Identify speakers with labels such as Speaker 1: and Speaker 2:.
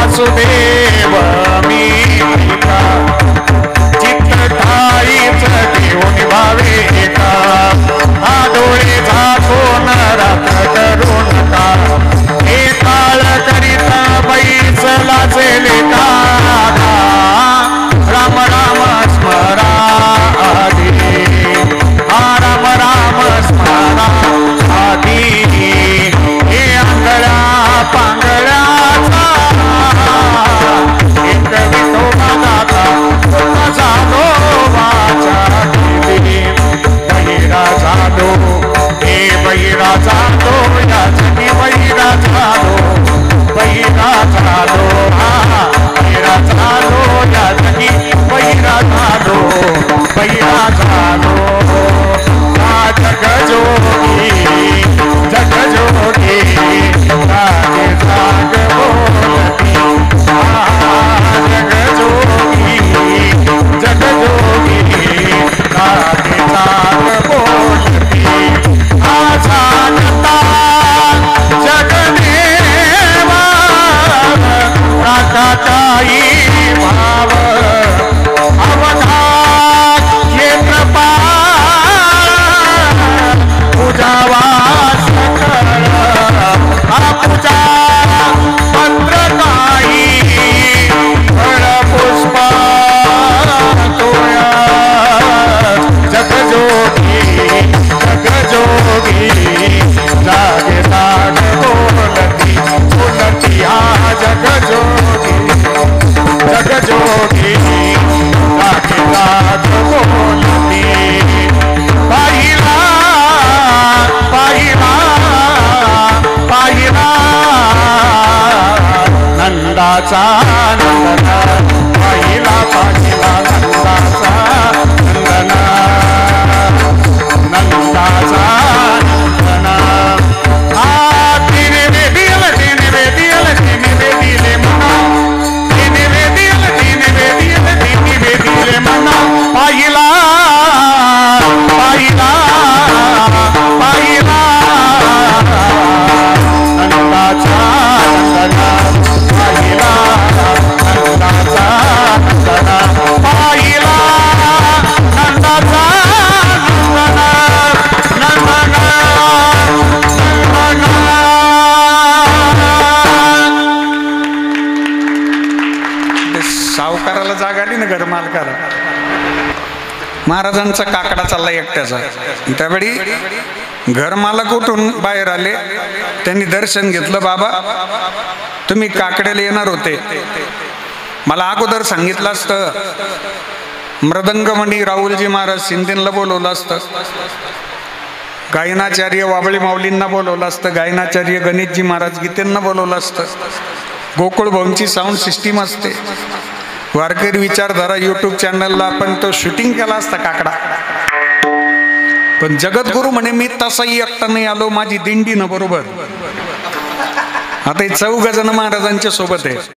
Speaker 1: वासुदेव मी ऐका चित्त ठाईच देऊन भावे एका हा डोळे झाकून रात्र करू नका हे काळ करीता बैसला चेले का राम राम स्मरा आधी राम राम स्मरा आधी हे आंधळ्या पांगळ्याचा एक विठोबा दाता झालो वाचा केली बहिरा झालो हे बहिरा झालो या जगी बहिरा झालो बहिरा झालो बहिरा झालो या जगी बहिरा झालो बहिरा झालो जग जोगी जग जोगी रागे जाग बोलती जग जोगी जग जोगी रागे जाग बोलती जानता जगदेवा राखाताई भाव अवधात क्षेत्रपा पूजावा सकळ पूजा पत्रकाई फळ पुष्प तोया जगजोगी जगजोगी जागे जाग बोलती बोलती जगजोगी जगजोगी जागे जाग बोलती पाहिला पाहिला पाहिला नंदाचा नंदना पाहिला पाहिला नंदाचा नंदना नंदाचा नंदना तिने वेदिल तिने वेदिल तिने वेदिले मना तिने वेदिल तिने वेदिल तिने वेदिले मना पाहिला पाहिला पाहिला नंदाचा नंदना पाहिला नंदाचा नंदना पाहिला नंदाचा नंदना नंदना सावकाराला जाग आली ना घर मालकाला महाराजांचा काकडा चालला एकट्याचा त्यावेळी घरमालक उठून बाहेर आले त्यांनी दर्शन घेतलं बाबा तुम्ही काकड्याला येणार होते मला अगोदर सांगितलं असतं मृदंगमणी राहुलजी महाराज शिंदेला बोलवलं असतं गायनाचार्य वाबळी माऊलींना बोलवलं असतं गायनाचार्य गणेशजी महाराज गीतेंना बोलवलं असतं गोकुळ भाऊंची साऊंड सिस्टीम असते वारकरी विचारधारा यूट्यूब चॅनलला आपण तो शूटिंग केला असता काकडा पण जगद्गुरु म्हणे मी तसाही एकटा नाही आलो माझी दिंडी न बरोबर आता 14 जण महाराजांच्या सोबत आहे